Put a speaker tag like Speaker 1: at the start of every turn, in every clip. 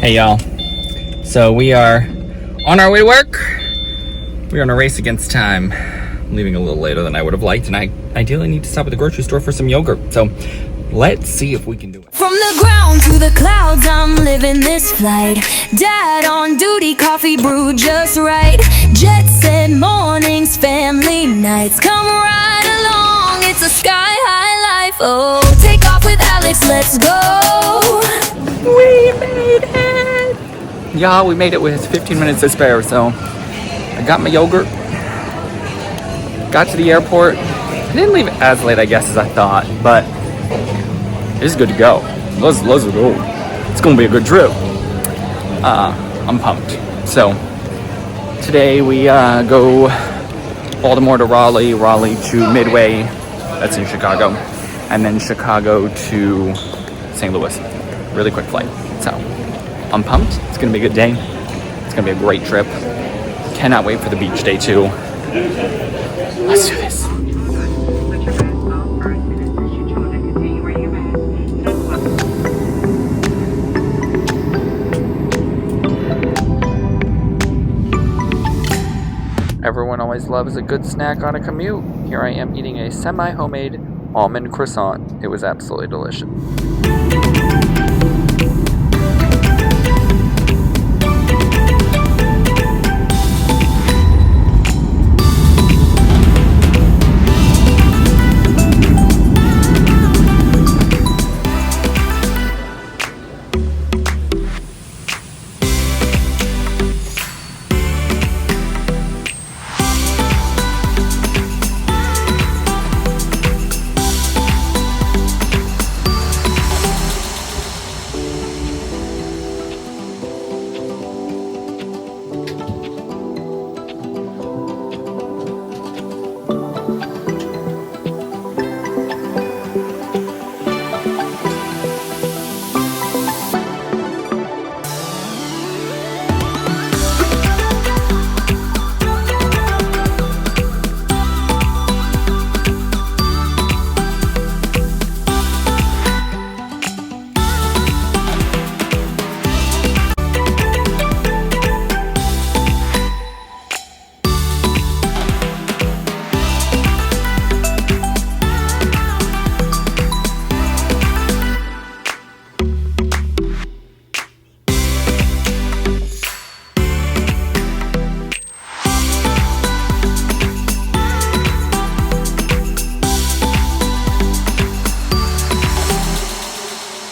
Speaker 1: Hey y'all, so we are on our way to work. We're on a race against time. I'm leaving a little later than I would have liked, and I ideally need to stop at the grocery store for some yogurt. So let's see if we can do it.
Speaker 2: From the ground to the clouds, I'm living this flight. Dad on duty, coffee brewed just right. Jet set mornings, family nights. Come right along, it's a sky high life. Oh, take off with Alex, let's go.
Speaker 1: We made it! Y'all, we made it with 15 minutes to spare, so I got my yogurt, got to the airport. I didn't leave as late, I guess, as I thought, but it's good to go. Let's go. It's gonna be a good trip. I'm pumped. So today we go Baltimore to Raleigh, Raleigh to Midway, that's in Chicago, and then Chicago to St. Louis. Really quick flight. So I'm pumped. It's gonna be a good day. It's gonna be a great trip. Cannot wait for the beach day too. Let's do this. Everyone always loves a good snack on a commute. Here I am eating a semi-homemade almond croissant. It was absolutely delicious.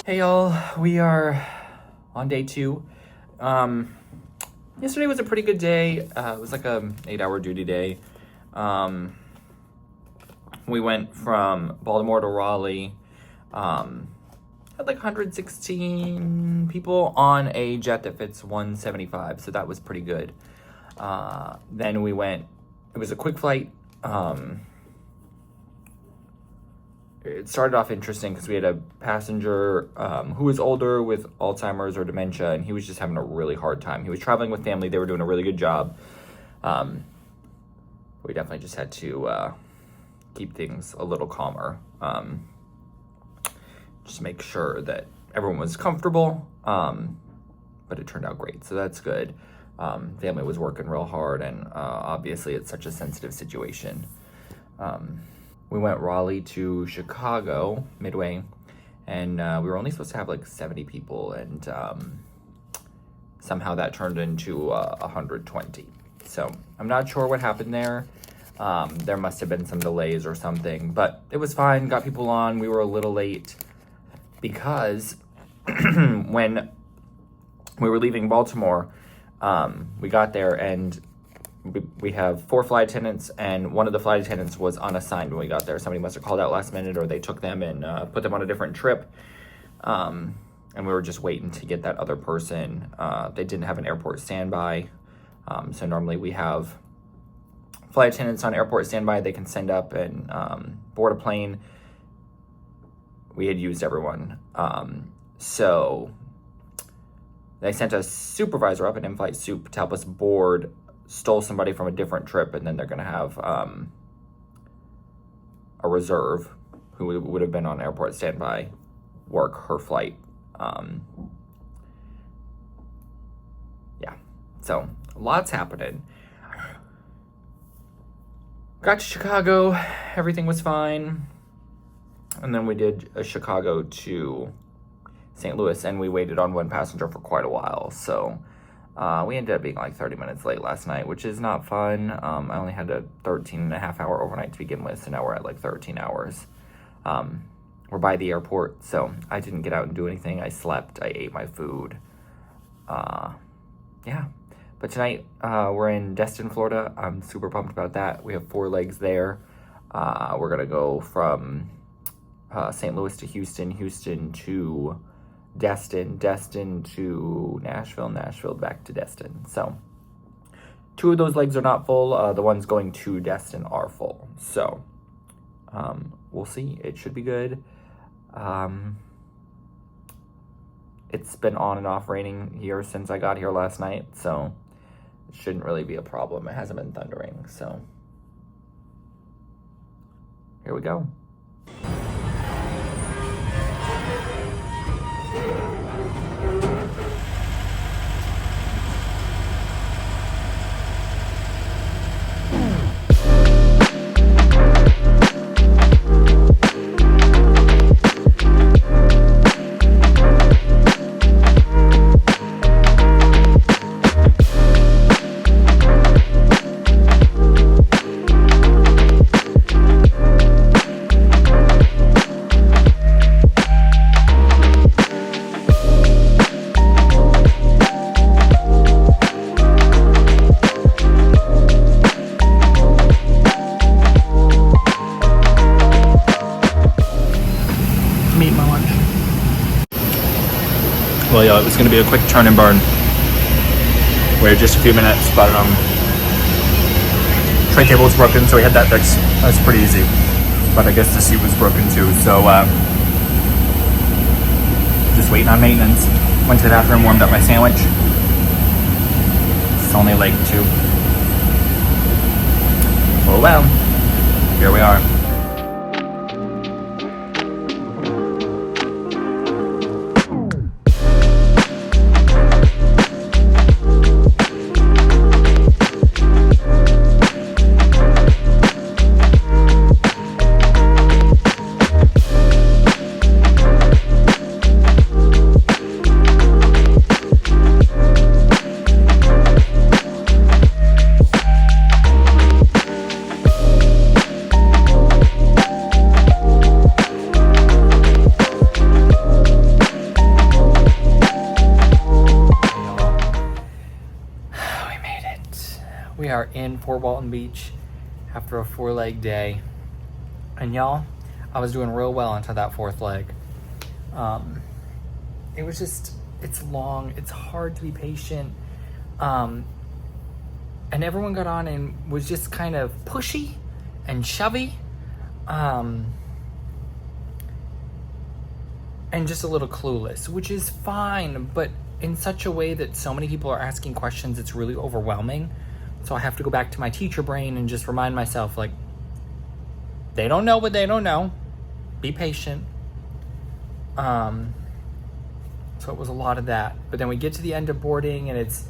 Speaker 1: Hey y'all, we are on day 2. Yesterday was a pretty good day. It was like a 8-hour duty day. We went from Baltimore to Raleigh. Had like 116 people on a jet that fits 175, so that was pretty good. Then we went, it was a quick flight. It started off interesting because we had a passenger who was older with Alzheimer's or dementia, and he was just having a really hard time. He was traveling with family. They were doing a really good job. We definitely just had to keep things a little calmer. Just make sure that everyone was comfortable, but it turned out great, so that's good. Family was working real hard, and obviously it's such a sensitive situation. We went Raleigh to Chicago, Midway, and we were only supposed to have like 70 people, and somehow that turned into 120. So I'm not sure what happened there. There must have been some delays or something, but it was fine, got people on. We were a little late because when we were leaving Baltimore, we got there and we have 4 flight attendants, and one of the flight attendants was unassigned when we got there. Somebody must have called out last minute, or they took them and put them on a different trip. And we were just waiting to get that other person. They didn't have an airport standby. So normally we have flight attendants on airport standby. They can send up and board a plane. We had used everyone. So they sent a supervisor up, an in-flight soup, to help us board, stole somebody from a different trip, and then they're going to have a reserve who would have been on airport standby work her flight. So lots happening. Got to Chicago, everything was fine. And then we did a Chicago to St. Louis, and we waited on one passenger for quite a while. So we ended up being like 30 minutes late last night, which is not fun. I only had a 13.5-hour overnight to begin with, so now we're at like 13 hours. We're by the airport, so I didn't get out and do anything. I slept, I ate my food. Yeah. But tonight, we're in Destin, Florida. I'm super pumped about that. We have 4 legs there. We're going to go from St. Louis to Houston, Houston to Destin, Destin to Nashville, Nashville back to Destin. So 2 of those legs are not full. The ones going to Destin are full. So we'll see. It should be good. It's been on and off raining here since I got here last night, so it shouldn't really be a problem. It hasn't been thundering, so here we go. Well, yeah, it was going to be a quick turn and burn. Waited just a few minutes, but tray table was broken, so we had that fixed. That's pretty easy. But I guess the seat was broken too, so just waiting on maintenance. Went to the bathroom, warmed up my sandwich. It's only like 2. Oh well, here we are. We are in Fort Walton Beach after a 4-leg day. And y'all, I was doing real well until that 4th leg. It was just, it's long, it's hard to be patient. And everyone got on and was just kind of pushy and shovey. And just a little clueless, which is fine, but in such a way that so many people are asking questions, it's really overwhelming. So I have to go back to my teacher brain and just remind myself, like, they don't know what they don't know. Be patient. So it was a lot of that. But then we get to the end of boarding and it's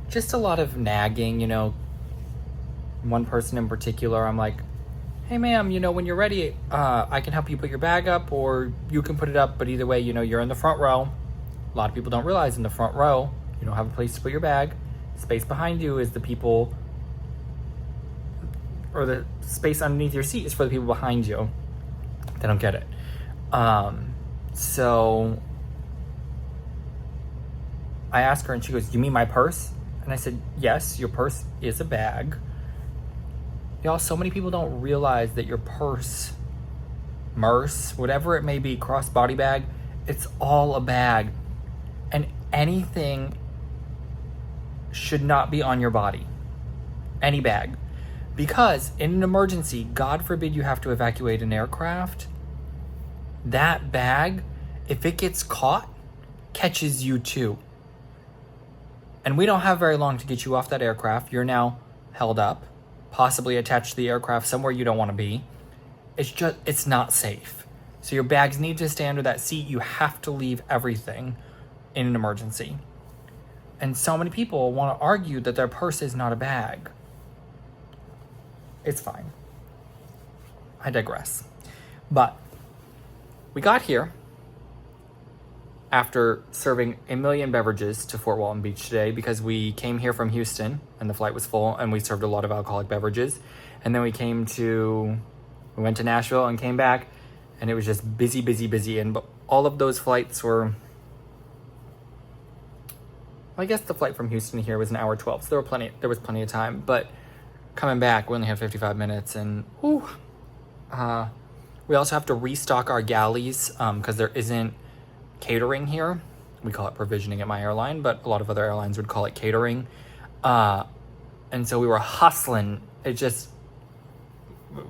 Speaker 1: just a lot of nagging, you know. One person in particular, I'm like, hey ma'am, you know, when you're ready, I can help you put your bag up or you can put it up. But either way, you know, you're in the front row. A lot of people don't realize in the front row, you don't have a place to put your bag. Space behind you is the people, or the space underneath your seat is for the people behind you. They don't get it. So I asked her and she goes, you mean my purse? And I said, yes, your purse is a bag. Y'all, so many people don't realize that your purse, whatever it may be, cross-body bag, it's all a bag. And anything should not be on your body. Any bag. Because in an emergency, God forbid you have to evacuate an aircraft, that bag, if it gets caught, catches you too. And we don't have very long to get you off that aircraft. You're now held up, possibly attached to the aircraft somewhere you don't want to be. It's not safe. So your bags need to stay under that seat. You have to leave everything in an emergency. And so many people want to argue that their purse is not a bag. It's fine. I digress. But we got here after serving a million beverages to Fort Walton Beach today because we came here from Houston and the flight was full and we served a lot of alcoholic beverages. And then we went to Nashville and came back and it was just busy, busy, busy. And all of those flights were, I guess the flight from Houston here was an hour 12. So there was plenty of time, but coming back, we only had 55 minutes and we also have to restock our galleys because there isn't catering here. We call it provisioning at my airline, but a lot of other airlines would call it catering. And so we were hustling. It just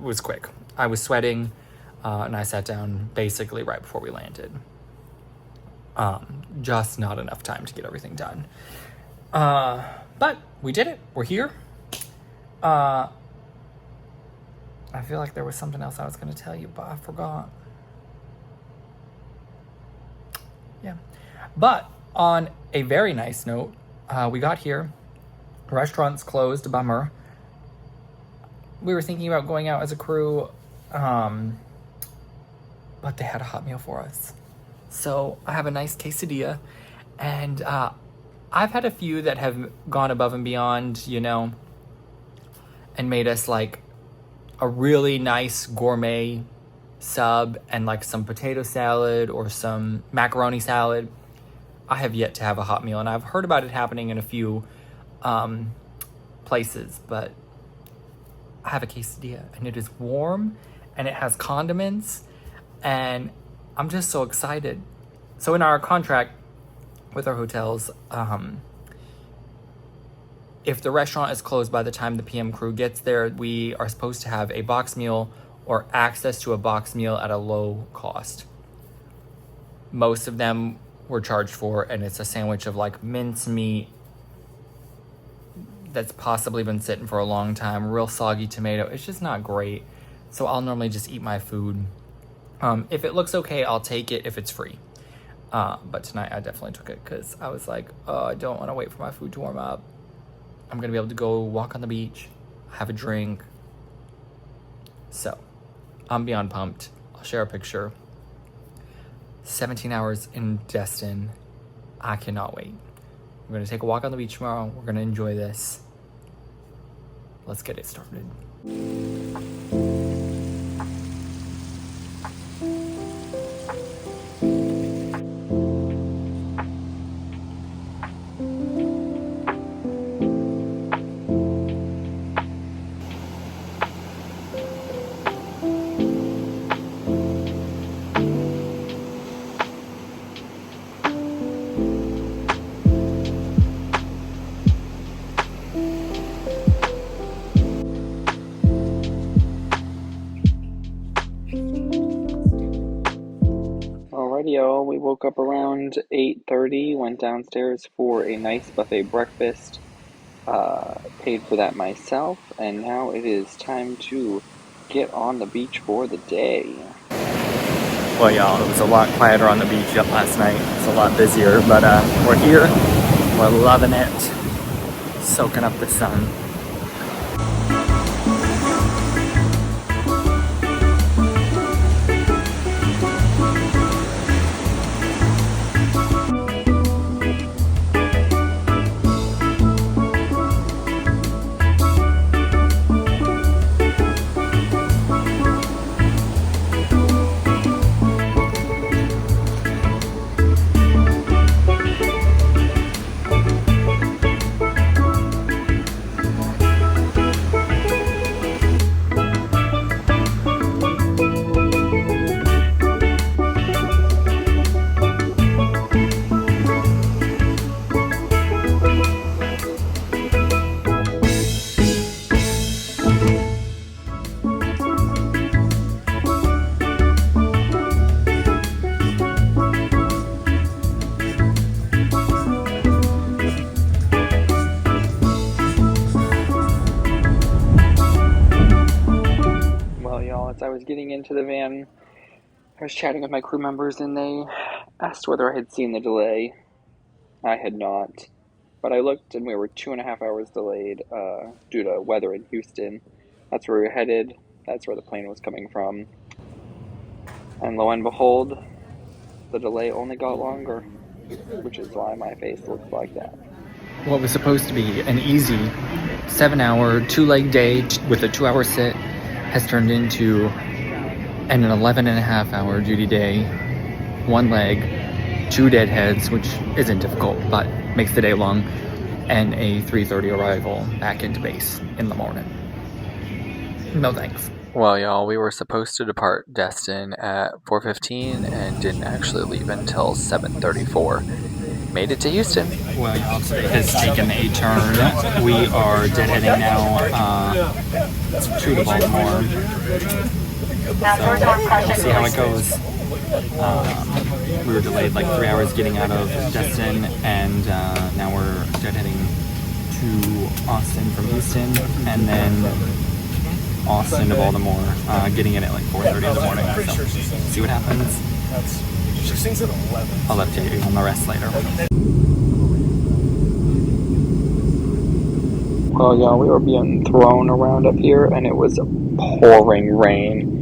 Speaker 1: was quick. I was sweating and I sat down basically right before we landed. Just not enough time to get everything done. But we did it. We're here. I feel like there was something else I was going to tell you, but I forgot. Yeah. But on a very nice note, we got here. Restaurants closed, bummer. We were thinking about going out as a crew, but they had a hot meal for us. So I have a nice quesadilla, and I've had a few that have gone above and beyond, and made us like a really nice gourmet sub and like some potato salad or some macaroni salad. I have yet to have a hot meal, and I've heard about it happening in a few places, but I have a quesadilla and it is warm and it has condiments and I'm just so excited. So in our contract with our hotels, if the restaurant is closed by the time the PM crew gets there, we are supposed to have a box meal or access to a box meal at a low cost. Most of them were charged for, and it's a sandwich of like mincemeat that's possibly been sitting for a long time, real soggy tomato. It's just not great. So I'll normally just eat my food. If it looks okay, I'll take it if it's free. But tonight I definitely took it because I was like, oh, I don't want to wait for my food to warm up. I'm going to be able to go walk on the beach, have a drink. So I'm beyond pumped. I'll share a picture. 17 hours in Destin. I cannot wait. We're going to take a walk on the beach tomorrow. We're going to enjoy this. Let's get it started.
Speaker 3: Yo, we woke up around 8:30, went downstairs for a nice buffet breakfast, paid for that myself, and now it is time to get on the beach for the day.
Speaker 1: Well, y'all, it was a lot quieter on the beach last night. It's a lot busier, but we're here. We're loving it. Soaking up the sun.
Speaker 3: As I was getting into the van, I was chatting with my crew members and they asked whether I had seen the delay. I had not. But I looked and we were 2.5 hours delayed due to weather in Houston. That's where we were headed. That's where the plane was coming from. And lo and behold, the delay only got longer, which is why my face looks like that.
Speaker 1: What was supposed to be an easy 7-hour, 2-leg day with a 2-hour sit has turned into an 11.5-hour duty day, 1 leg, 2 deadheads, which isn't difficult, but makes the day long, and a 3:30 arrival back into base in the morning. No thanks. Well, y'all, we were supposed to depart Destin at 4:15 and didn't actually leave until 7:34. Made it to Houston. Well, y'all, today has taken a turn. We are deadheading now to Baltimore. So we'll see how it goes. We were delayed like 3 hours getting out of Destin, and now we're deadheading to Austin from Houston, and then Austin to Baltimore, getting in at like 4:30 in the morning. So see what happens. I'll update you on the rest later.
Speaker 3: Well, y'all, we were being thrown around up here, and it was pouring rain.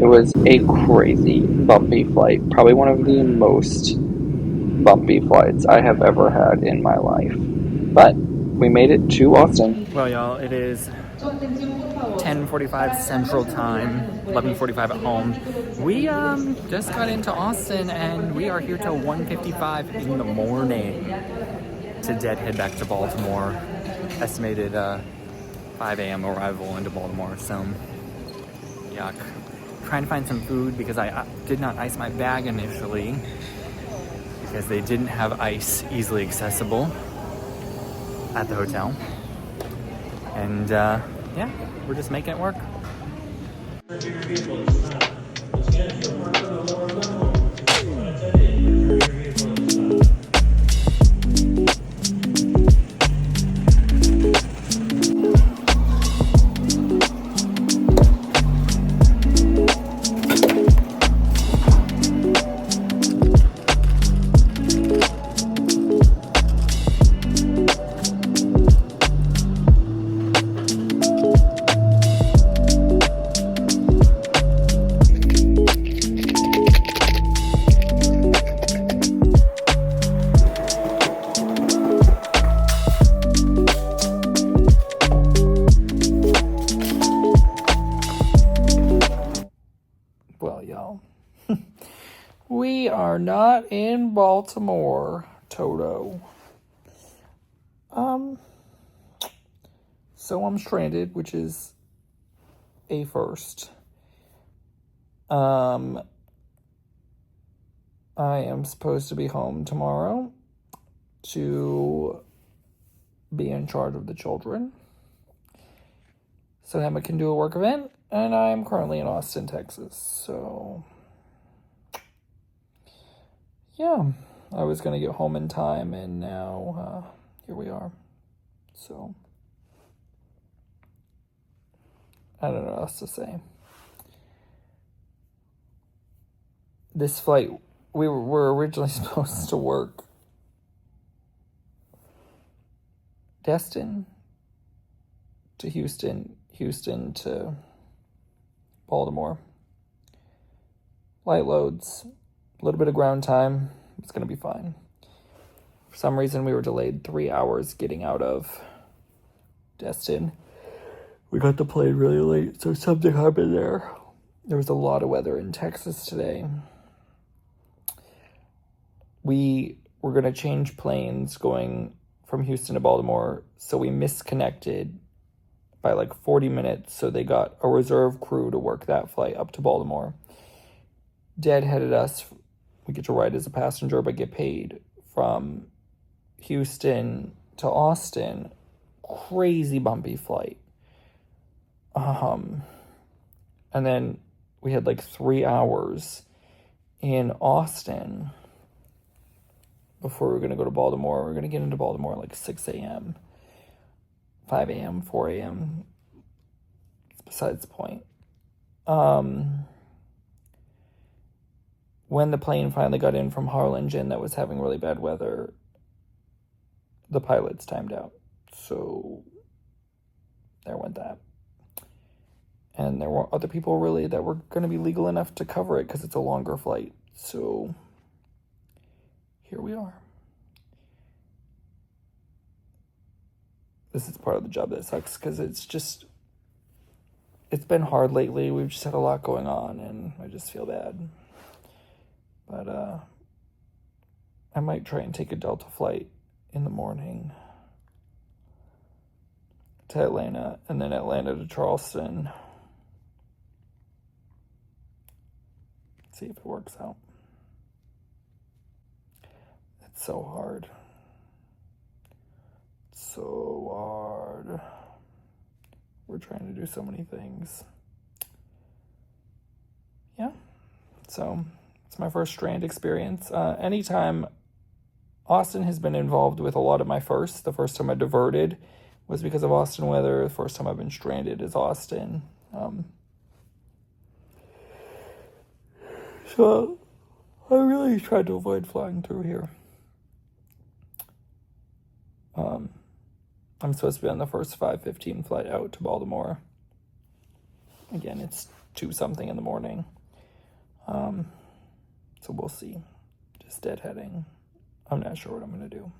Speaker 3: It was a crazy bumpy flight. Probably one of the most bumpy flights I have ever had in my life. But we made it to Austin.
Speaker 1: Well, y'all, it is 10:45 Central Time, 11:45 at home. We just got into Austin, and we are here till 1:55 in the morning to deadhead back to Baltimore. Estimated 5 a.m. arrival into Baltimore, so yuck. Trying to find some food because I did not ice my bag initially because they didn't have ice easily accessible at the hotel. And yeah, we're just making it work. Well, y'all, we are not in Baltimore, Toto. So I'm stranded, which is a first. I am supposed to be home tomorrow to be in charge of the children so Emma can do a work event, and I'm currently in Austin, Texas. So yeah, I was gonna get home in time, and now here we are. So I don't know what else to say. This flight, we were originally supposed to work Destin to Houston, Houston to Baltimore. Light loads, a little bit of ground time. It's going to be fine. For some reason, we were delayed 3 hours getting out of Destin. We got the plane really late, so something happened there. There was a lot of weather in Texas today. We were going to change planes going from Houston to Baltimore, so we misconnected by like 40 minutes, so they got a reserve crew to work that flight up to Baltimore. Deadheaded us. We get to ride as a passenger, but get paid from Houston to Austin. Crazy bumpy flight. And then we had like 3 hours in Austin before we were going to go to Baltimore. We were going to get into Baltimore at like 6 a.m., 5 a.m., 4 a.m. It's besides the point. When the plane finally got in from Harlingen that was having really bad weather, the pilot's timed out. So there went that. And there were other people really that were going to be legal enough to cover it because it's a longer flight. So here we are. This is part of the job that sucks because it's been hard lately. We've just had a lot going on and I just feel bad. But I might try and take a Delta flight in the morning to Atlanta and then Atlanta to Charleston. See if it works out. It's so hard. So hard. We're trying to do so many things. Yeah. So it's my first strand experience. Anytime Austin has been involved with a lot of my firsts. The first time I diverted was because of Austin weather. The first time I've been stranded is Austin. So I really tried to avoid flying through here. I'm supposed to be on the first 5:15 flight out to Baltimore. Again, it's 2-something in the morning. So we'll see. Just deadheading. I'm not sure what I'm going to do.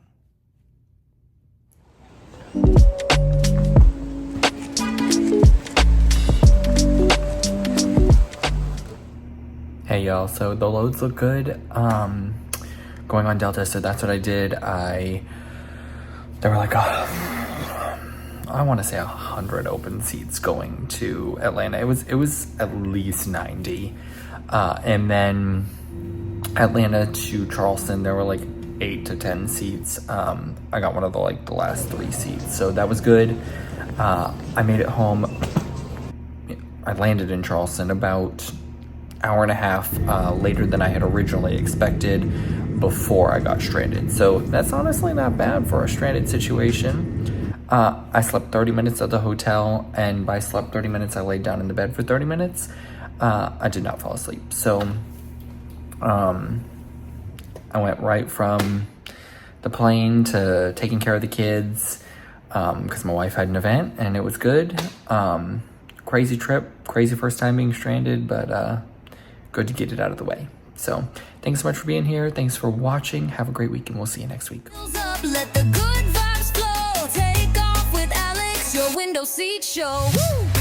Speaker 1: Hey y'all, so the loads look good. Going on Delta, so that's what I did. There were like I want to say 100 open seats going to Atlanta. It was at least 90. And then Atlanta to Charleston, there were like 8 to 10 seats. I got one of the last 3 seats, so that was good. I made it home. I landed in Charleston about hour and a half later than I had originally expected before I got stranded. So that's honestly not bad for a stranded situation. I slept 30 minutes at the hotel, and by slept 30 minutes, I laid down in the bed for 30 minutes. I did not fall asleep. So I went right from the plane to taking care of the kids because my wife had an event, and it was good. Crazy trip, crazy first time being stranded, but good to get it out of the way. So thanks so much for being here. Thanks for watching. Have a great week, and we'll see you next week.
Speaker 2: Let the good vibes flow. Take off with Alex, your window seat show. Woo!